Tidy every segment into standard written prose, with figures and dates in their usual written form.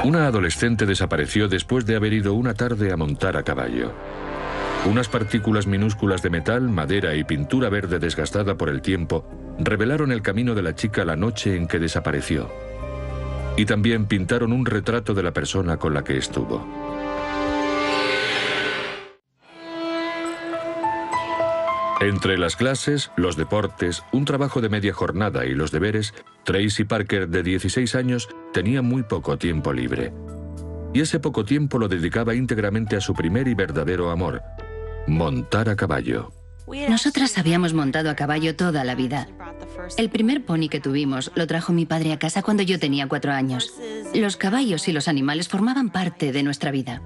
Una adolescente desapareció después de haber ido una tarde a montar a caballo. Unas partículas minúsculas de metal, madera y pintura verde desgastada por el tiempo revelaron el camino de la chica la noche en que desapareció. Y también pintaron un retrato de la persona con la que estuvo. Entre las clases, los deportes, un trabajo de media jornada y los deberes, Tracy Parker, de 16 años, tenía muy poco tiempo libre. Y ese poco tiempo lo dedicaba íntegramente a su primer y verdadero amor: montar a caballo. Nosotras habíamos montado a caballo toda la vida. El primer pony que tuvimos lo trajo mi padre a casa cuando yo tenía 4 años. Los caballos y los animales formaban parte de nuestra vida.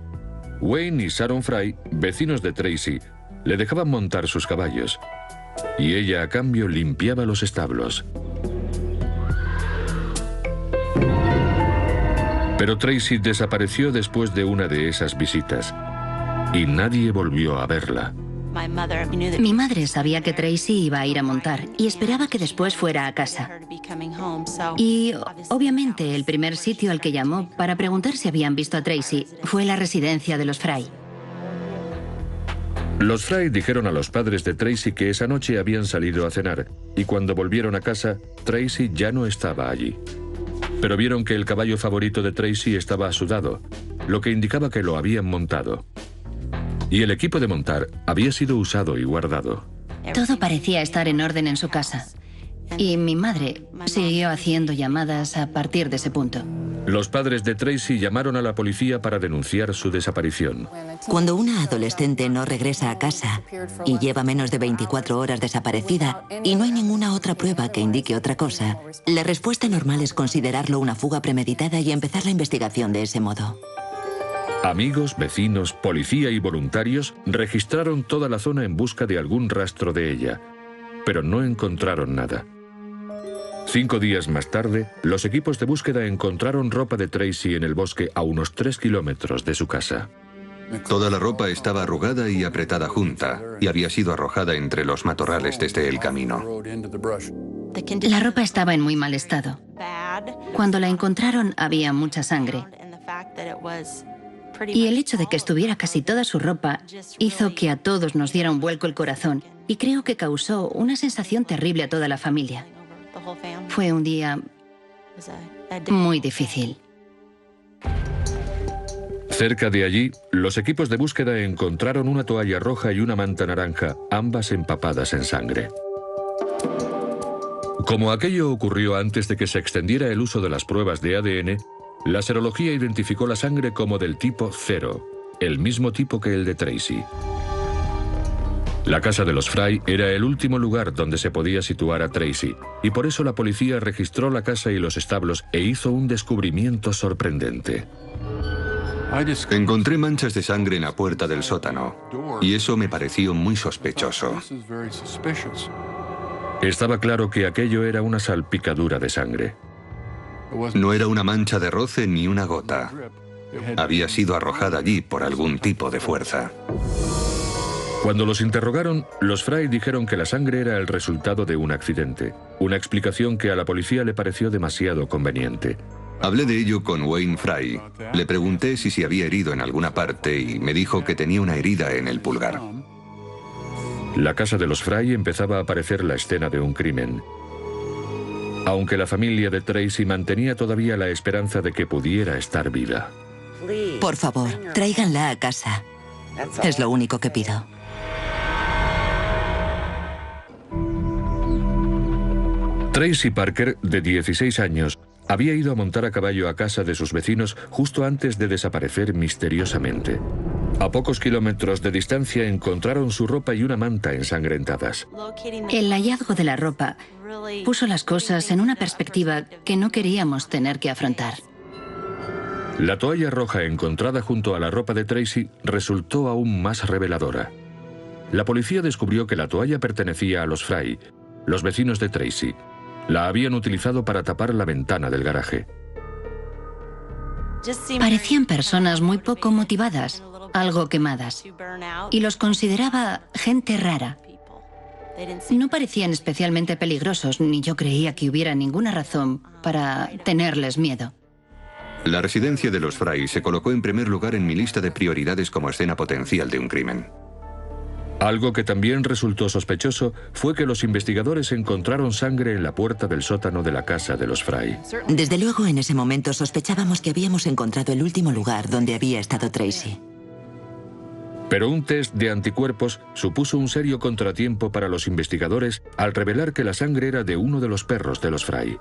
Wayne y Sharon Fry, vecinos de Tracy, le dejaban montar sus caballos. Y ella, a cambio, limpiaba los establos. Pero Tracy desapareció después de una de esas visitas. Y nadie volvió a verla. Mi madre sabía que Tracy iba a ir a montar y esperaba que después fuera a casa. Y obviamente el primer sitio al que llamó para preguntar si habían visto a Tracy fue la residencia de los Fry. Los Fry dijeron a los padres de Tracy que esa noche habían salido a cenar, y cuando volvieron a casa, Tracy ya no estaba allí. Pero vieron que el caballo favorito de Tracy estaba asudado, lo que indicaba que lo habían montado. Y el equipo de montar había sido usado y guardado. Todo parecía estar en orden en su casa. Y mi madre siguió haciendo llamadas a partir de ese punto. Los padres de Tracy llamaron a la policía para denunciar su desaparición. Cuando una adolescente no regresa a casa y lleva menos de 24 horas desaparecida y no hay ninguna otra prueba que indique otra cosa, la respuesta normal es considerarlo una fuga premeditada y empezar la investigación de ese modo. Amigos, vecinos, policía y voluntarios registraron toda la zona en busca de algún rastro de ella, pero no encontraron nada. 5 días más tarde, los equipos de búsqueda encontraron ropa de Tracy en el bosque a unos 3 kilómetros de su casa. Toda la ropa estaba arrugada y apretada junta, y había sido arrojada entre los matorrales desde el camino. La ropa estaba en muy mal estado. Cuando la encontraron había mucha sangre. Y el hecho de que estuviera casi toda su ropa hizo que a todos nos diera un vuelco el corazón, y creo que causó una sensación terrible a toda la familia. Fue un día muy difícil. Cerca de allí, los equipos de búsqueda encontraron una toalla roja y una manta naranja, ambas empapadas en sangre. Como aquello ocurrió antes de que se extendiera el uso de las pruebas de ADN, la serología identificó la sangre como del tipo 0, el mismo tipo que el de Tracy. La casa de los Fry era el último lugar donde se podía situar a Tracy, y por eso la policía registró la casa y los establos e hizo un descubrimiento sorprendente. Encontré manchas de sangre en la puerta del sótano, y eso me pareció muy sospechoso. Estaba claro que aquello era una salpicadura de sangre. No era una mancha de roce ni una gota. Había sido arrojada allí por algún tipo de fuerza. Cuando los interrogaron, los Fry dijeron que la sangre era el resultado de un accidente, una explicación que a la policía le pareció demasiado conveniente. Hablé de ello con Wayne Fry. Le pregunté si se había herido en alguna parte y me dijo que tenía una herida en el pulgar. La casa de los Fry empezaba a parecer la escena de un crimen. Aunque la familia de Tracy mantenía todavía la esperanza de que pudiera estar viva. Por favor, tráiganla a casa. Es lo único que pido. Tracy Parker, de 16 años, había ido a montar a caballo a casa de sus vecinos justo antes de desaparecer misteriosamente. A pocos kilómetros de distancia encontraron su ropa y una manta ensangrentadas. El hallazgo de la ropa puso las cosas en una perspectiva que no queríamos tener que afrontar. La toalla roja encontrada junto a la ropa de Tracy resultó aún más reveladora. La policía descubrió que la toalla pertenecía a los Fry, los vecinos de Tracy. La habían utilizado para tapar la ventana del garaje. Parecían personas muy poco motivadas, algo quemadas, y los consideraba gente rara. No parecían especialmente peligrosos, ni yo creía que hubiera ninguna razón para tenerles miedo. La residencia de los Fry se colocó en primer lugar en mi lista de prioridades como escena potencial de un crimen. Algo que también resultó sospechoso fue que los investigadores encontraron sangre en la puerta del sótano de la casa de los Fry. Desde luego, en ese momento sospechábamos que habíamos encontrado el último lugar donde había estado Tracy. Pero un test de anticuerpos supuso un serio contratiempo para los investigadores al revelar que la sangre era de uno de los perros de los Fry.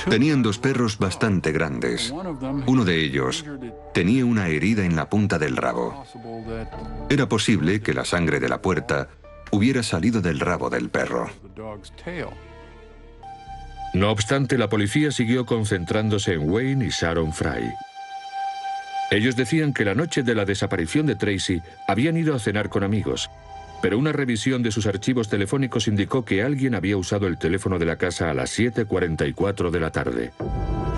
Tenían 2 perros bastante grandes. Uno de ellos tenía una herida en la punta del rabo. Era posible que la sangre de la puerta hubiera salido del rabo del perro. No obstante, la policía siguió concentrándose en Wayne y Sharon Fry. Ellos decían que la noche de la desaparición de Tracy habían ido a cenar con amigos, pero una revisión de sus archivos telefónicos indicó que alguien había usado el teléfono de la casa a las 7:44 de la tarde.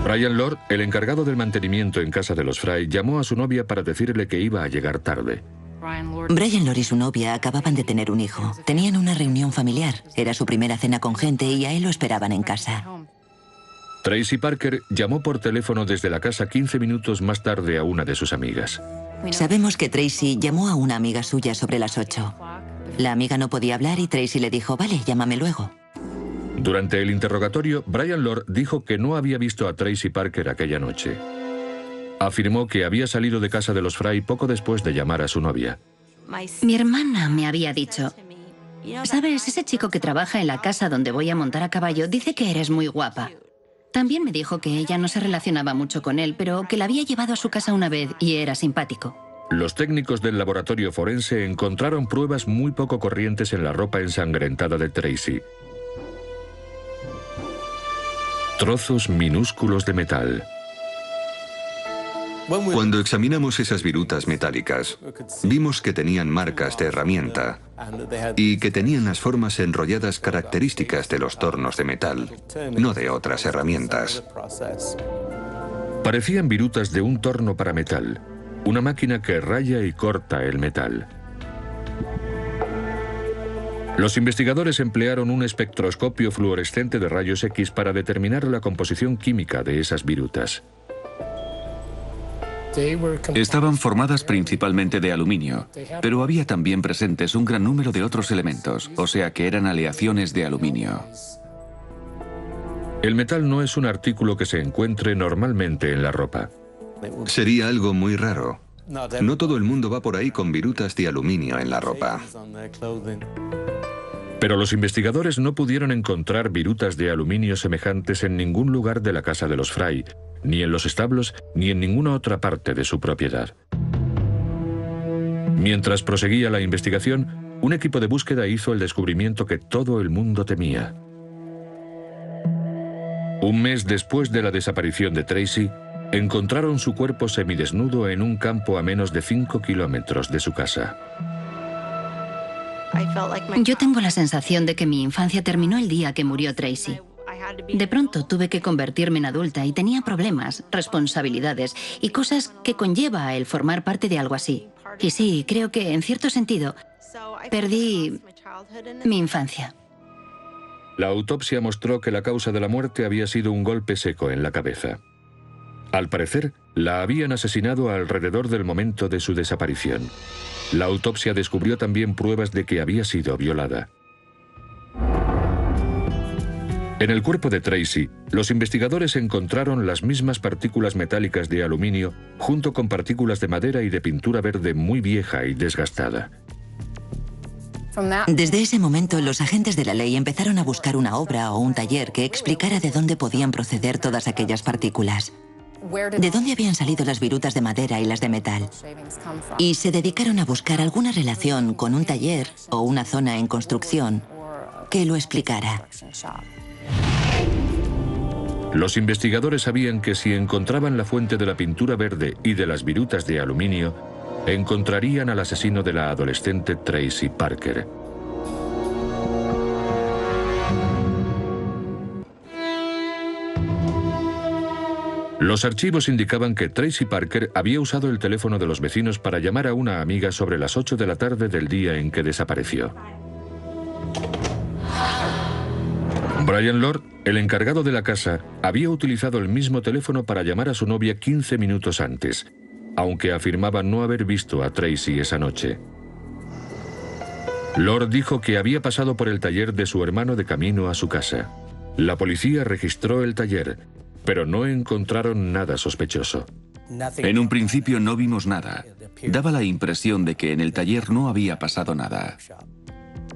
Brian Lord, el encargado del mantenimiento en casa de los Fry, llamó a su novia para decirle que iba a llegar tarde. Brian Lord y su novia acababan de tener un hijo. Tenían una reunión familiar. Era su primera cena con gente y a él lo esperaban en casa. Tracy Parker llamó por teléfono desde la casa 15 minutos más tarde a una de sus amigas. Sabemos que Tracy llamó a una amiga suya sobre las 8. La amiga no podía hablar y Tracy le dijo, vale, llámame luego. Durante el interrogatorio, Brian Lord dijo que no había visto a Tracy Parker aquella noche. Afirmó que había salido de casa de los Fry poco después de llamar a su novia. Mi hermana me había dicho, ¿sabes? Ese chico que trabaja en la casa donde voy a montar a caballo dice que eres muy guapa. También me dijo que ella no se relacionaba mucho con él, pero que la había llevado a su casa una vez y era simpático. Los técnicos del laboratorio forense encontraron pruebas muy poco corrientes en la ropa ensangrentada de Tracy. Trozos minúsculos de metal. Cuando examinamos esas virutas metálicas, vimos que tenían marcas de herramienta y que tenían las formas enrolladas características de los tornos de metal, no de otras herramientas. Parecían virutas de un torno para metal, una máquina que raya y corta el metal. Los investigadores emplearon un espectroscopio fluorescente de rayos X para determinar la composición química de esas virutas. Estaban formadas principalmente de aluminio, pero había también presentes un gran número de otros elementos, o sea que eran aleaciones de aluminio. El metal no es un artículo que se encuentre normalmente en la ropa. Sería algo muy raro. No todo el mundo va por ahí con virutas de aluminio en la ropa. Pero los investigadores no pudieron encontrar virutas de aluminio semejantes en ningún lugar de la casa de los Fry, ni en los establos, ni en ninguna otra parte de su propiedad. Mientras proseguía la investigación, un equipo de búsqueda hizo el descubrimiento que todo el mundo temía. Un mes después de la desaparición de Tracy, encontraron su cuerpo semidesnudo en un campo a menos de 5 kilómetros de su casa. Yo tengo la sensación de que mi infancia terminó el día que murió Tracy. De pronto tuve que convertirme en adulta y tenía problemas, responsabilidades y cosas que conlleva el formar parte de algo así. Y sí, creo que, en cierto sentido, perdí mi infancia. La autopsia mostró que la causa de la muerte había sido un golpe seco en la cabeza. Al parecer, la habían asesinado alrededor del momento de su desaparición. La autopsia descubrió también pruebas de que había sido violada. En el cuerpo de Tracy, los investigadores encontraron las mismas partículas metálicas de aluminio junto con partículas de madera y de pintura verde muy vieja y desgastada. Desde ese momento, los agentes de la ley empezaron a buscar una obra o un taller que explicara de dónde podían proceder todas aquellas partículas. ¿De dónde habían salido las virutas de madera y las de metal? Y se dedicaron a buscar alguna relación con un taller o una zona en construcción que lo explicara. Los investigadores sabían que si encontraban la fuente de la pintura verde y de las virutas de aluminio, encontrarían al asesino de la adolescente Tracy Parker. Los archivos indicaban que Tracy Parker había usado el teléfono de los vecinos para llamar a una amiga sobre las 8 de la tarde del día en que desapareció. Brian Lord, el encargado de la casa, había utilizado el mismo teléfono para llamar a su novia 15 minutos antes, aunque afirmaba no haber visto a Tracy esa noche. Lord dijo que había pasado por el taller de su hermano de camino a su casa. La policía registró el taller, pero no encontraron nada sospechoso. En un principio no vimos nada. Daba la impresión de que en el taller no había pasado nada.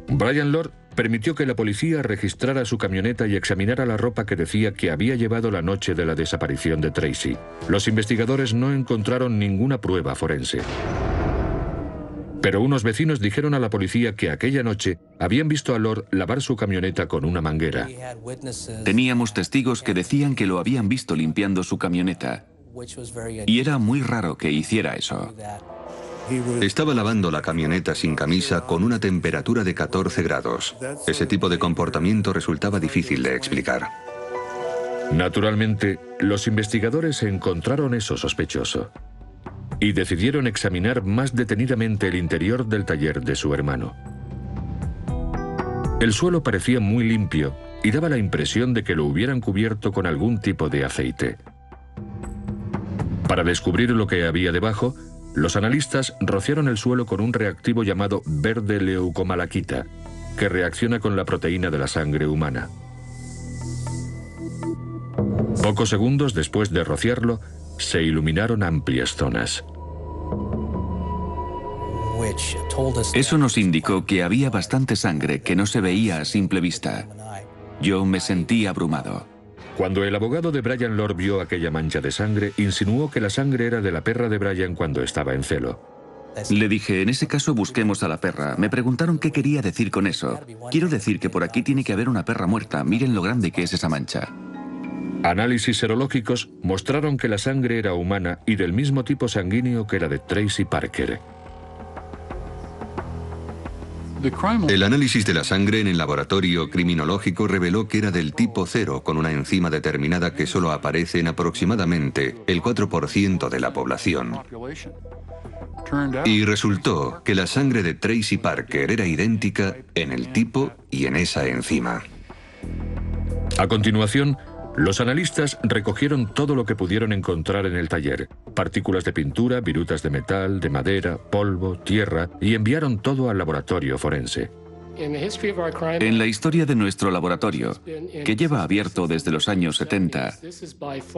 Brian Lord permitió que la policía registrara su camioneta y examinara la ropa que decía que había llevado la noche de la desaparición de Tracy. Los investigadores no encontraron ninguna prueba forense. Pero unos vecinos dijeron a la policía que aquella noche habían visto a Lord lavar su camioneta con una manguera. Teníamos testigos que decían que lo habían visto limpiando su camioneta. Y era muy raro que hiciera eso. Estaba lavando la camioneta sin camisa con una temperatura de 14 grados. Ese tipo de comportamiento resultaba difícil de explicar. Naturalmente, los investigadores encontraron eso sospechoso y decidieron examinar más detenidamente el interior del taller de su hermano. El suelo parecía muy limpio y daba la impresión de que lo hubieran cubierto con algún tipo de aceite. Para descubrir lo que había debajo, los analistas rociaron el suelo con un reactivo llamado verde leucomalaquita, que reacciona con la proteína de la sangre humana. Pocos segundos después de rociarlo, se iluminaron amplias zonas. Eso nos indicó que había bastante sangre que no se veía a simple vista. Yo me sentí abrumado. Cuando el abogado de Brian Lord vio aquella mancha de sangre, insinuó que la sangre era de la perra de Brian cuando estaba en celo. Le dije, en ese caso busquemos a la perra. Me preguntaron qué quería decir con eso. Quiero decir que por aquí tiene que haber una perra muerta. Miren lo grande que es esa mancha. Análisis serológicos mostraron que la sangre era humana y del mismo tipo sanguíneo que la de Tracy Parker. El análisis de la sangre en el laboratorio criminológico reveló que era del tipo 0 con una enzima determinada que solo aparece en aproximadamente el 4% de la población. Y resultó que la sangre de Tracy Parker era idéntica en el tipo y en esa enzima. A continuación, los analistas recogieron todo lo que pudieron encontrar en el taller: partículas de pintura, virutas de metal, de madera, polvo, tierra, y enviaron todo al laboratorio forense. En la historia de nuestro laboratorio, que lleva abierto desde los años 70,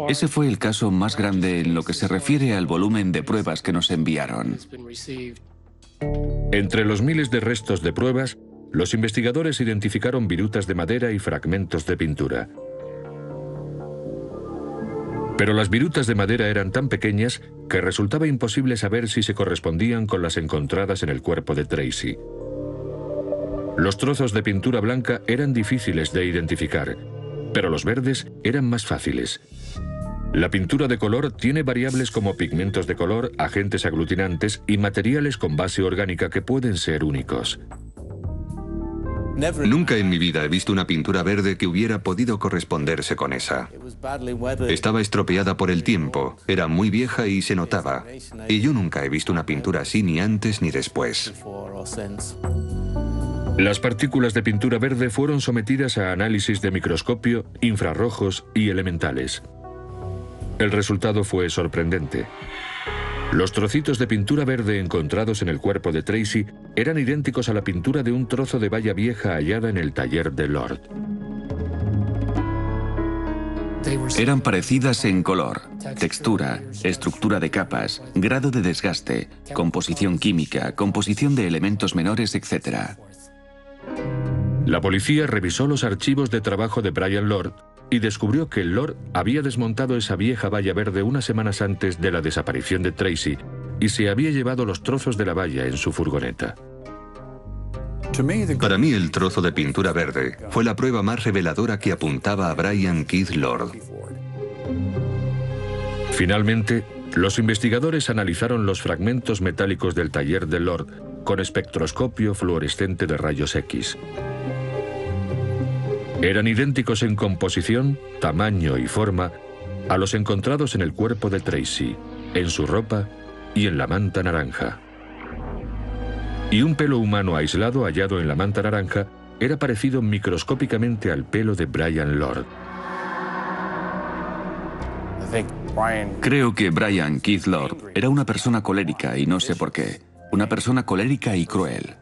ese fue el caso más grande en lo que se refiere al volumen de pruebas que nos enviaron. Entre los miles de restos de pruebas, los investigadores identificaron virutas de madera y fragmentos de pintura. Pero las virutas de madera eran tan pequeñas que resultaba imposible saber si se correspondían con las encontradas en el cuerpo de Tracy. Los trozos de pintura blanca eran difíciles de identificar, pero los verdes eran más fáciles. La pintura de color tiene variables como pigmentos de color, agentes aglutinantes y materiales con base orgánica que pueden ser únicos. Nunca en mi vida he visto una pintura verde que hubiera podido corresponderse con esa. Estaba estropeada por el tiempo, era muy vieja y se notaba. Y yo nunca he visto una pintura así ni antes ni después. Las partículas de pintura verde fueron sometidas a análisis de microscopio, infrarrojos y elementales. El resultado fue sorprendente. Los trocitos de pintura verde encontrados en el cuerpo de Tracy eran idénticos a la pintura de un trozo de valla vieja hallada en el taller de Lord. Eran parecidas en color, textura, estructura de capas, grado de desgaste, composición química, composición de elementos menores, etc. La policía revisó los archivos de trabajo de Brian Lord y descubrió que Lord había desmontado esa vieja valla verde unas semanas antes de la desaparición de Tracy y se había llevado los trozos de la valla en su furgoneta. Para mí el trozo de pintura verde fue la prueba más reveladora que apuntaba a Brian Keith Lord. Finalmente, los investigadores analizaron los fragmentos metálicos del taller de Lord con espectroscopio fluorescente de rayos X. Eran idénticos en composición, tamaño y forma a los encontrados en el cuerpo de Tracy, en su ropa y en la manta naranja. Y un pelo humano aislado hallado en la manta naranja era parecido microscópicamente al pelo de Brian Lord. Creo que Brian Keith Lord era una persona colérica y no sé por qué. Una persona colérica y cruel.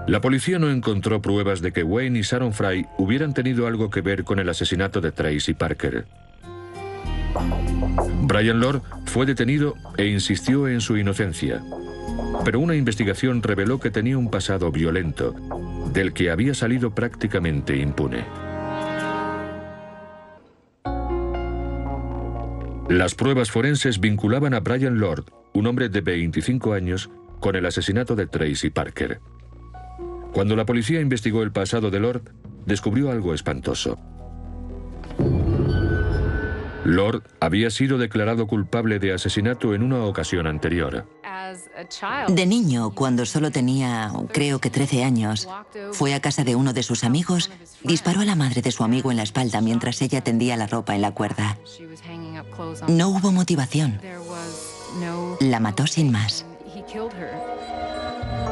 La policía no encontró pruebas de que Wayne y Sharon Fry hubieran tenido algo que ver con el asesinato de Tracy Parker. Brian Lord fue detenido e insistió en su inocencia, pero una investigación reveló que tenía un pasado violento, del que había salido prácticamente impune. Las pruebas forenses vinculaban a Brian Lord, un hombre de 25 años, con el asesinato de Tracy Parker. Cuando la policía investigó el pasado de Lord, descubrió algo espantoso. Lord había sido declarado culpable de asesinato en una ocasión anterior. De niño, cuando solo tenía, creo que 13 años, fue a casa de uno de sus amigos, disparó a la madre de su amigo en la espalda mientras ella tendía la ropa en la cuerda. No hubo motivación. La mató sin más.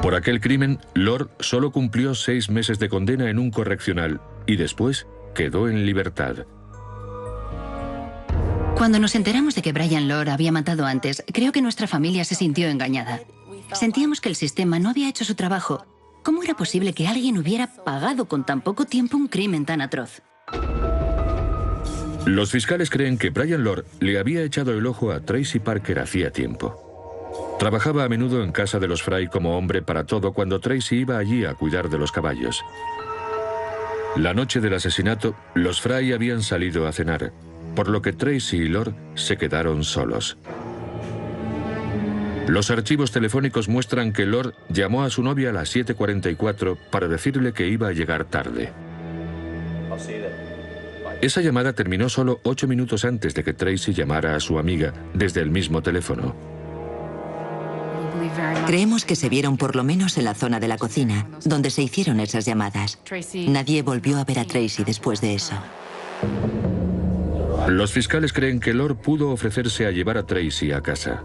Por aquel crimen, Lord solo cumplió 6 meses de condena en un correccional y después quedó en libertad. Cuando nos enteramos de que Brian Lord había matado antes, creo que nuestra familia se sintió engañada. Sentíamos que el sistema no había hecho su trabajo. ¿Cómo era posible que alguien hubiera pagado con tan poco tiempo un crimen tan atroz? Los fiscales creen que Brian Lord le había echado el ojo a Tracy Parker hacía tiempo. Trabajaba a menudo en casa de los Fry como hombre para todo cuando Tracy iba allí a cuidar de los caballos. La noche del asesinato, los Fry habían salido a cenar, por lo que Tracy y Lord se quedaron solos. Los archivos telefónicos muestran que Lord llamó a su novia a las 7:44 para decirle que iba a llegar tarde. Esa llamada terminó solo 8 minutos antes de que Tracy llamara a su amiga desde el mismo teléfono. Creemos que se vieron por lo menos en la zona de la cocina, donde se hicieron esas llamadas. Nadie volvió a ver a Tracy después de eso. Los fiscales creen que Lord pudo ofrecerse a llevar a Tracy a casa.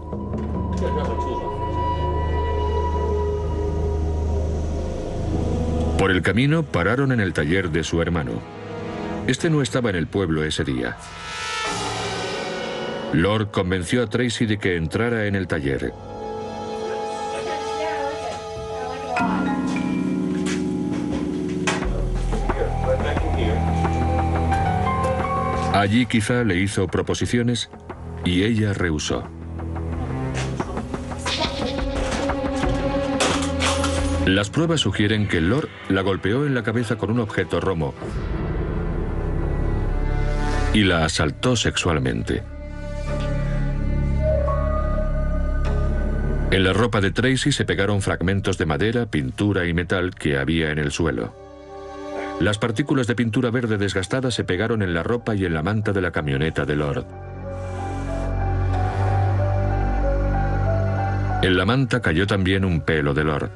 Por el camino pararon en el taller de su hermano. Este no estaba en el pueblo ese día. Lord convenció a Tracy de que entrara en el taller. Allí quizá le hizo proposiciones y ella rehusó. Las pruebas sugieren que Lord la golpeó en la cabeza con un objeto romo y la asaltó sexualmente. En la ropa de Tracy se pegaron fragmentos de madera, pintura y metal que había en el suelo. Las partículas de pintura verde desgastada se pegaron en la ropa y en la manta de la camioneta de Lord. En la manta cayó también un pelo de Lord.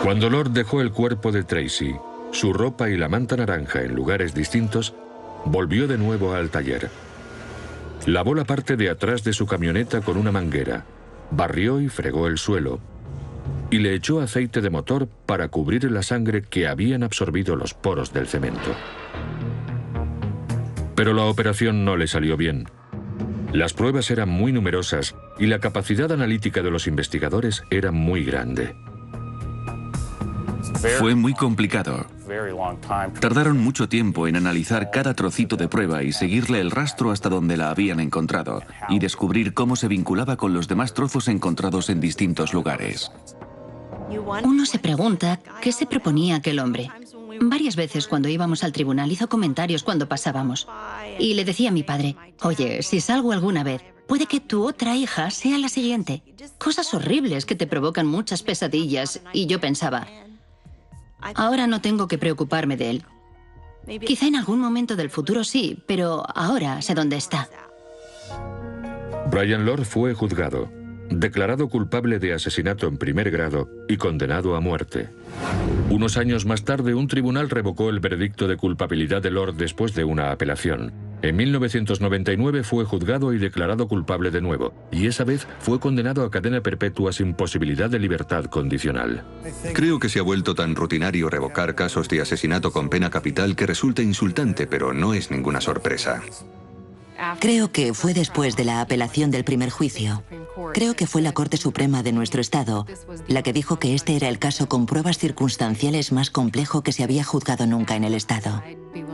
Cuando Lord dejó el cuerpo de Tracy, su ropa y la manta naranja en lugares distintos, volvió de nuevo al taller. Lavó la parte de atrás de su camioneta con una manguera, barrió y fregó el suelo, y le echó aceite de motor para cubrir la sangre que habían absorbido los poros del cemento. Pero la operación no le salió bien. Las pruebas eran muy numerosas y la capacidad analítica de los investigadores era muy grande. Fue muy complicado. Tardaron mucho tiempo en analizar cada trocito de prueba y seguirle el rastro hasta donde la habían encontrado y descubrir cómo se vinculaba con los demás trozos encontrados en distintos lugares. Uno se pregunta qué se proponía aquel hombre. Varias veces cuando íbamos al tribunal hizo comentarios cuando pasábamos. Y le decía a mi padre, oye, si salgo alguna vez, puede que tu otra hija sea la siguiente. Cosas horribles que te provocan muchas pesadillas. Y yo pensaba, ahora no tengo que preocuparme de él. Quizá en algún momento del futuro sí, pero ahora sé dónde está. Brian Lord fue juzgado, declarado culpable de asesinato en primer grado y condenado a muerte. Unos años más tarde, un tribunal revocó el veredicto de culpabilidad de Lord después de una apelación. En 1999 fue juzgado y declarado culpable de nuevo, y esa vez fue condenado a cadena perpetua sin posibilidad de libertad condicional. Creo que se ha vuelto tan rutinario revocar casos de asesinato con pena capital que resulta insultante, pero no es ninguna sorpresa. Creo que fue después de la apelación del primer juicio. Creo que fue la Corte Suprema de nuestro estado la que dijo que este era el caso con pruebas circunstanciales más complejo que se había juzgado nunca en el estado.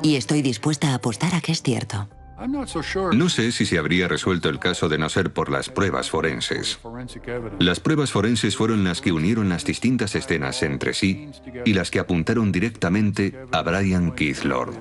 Y estoy dispuesta a apostar a que es cierto. No sé si se habría resuelto el caso de no ser por las pruebas forenses. Las pruebas forenses fueron las que unieron las distintas escenas entre sí y las que apuntaron directamente a Brian Keith Lord.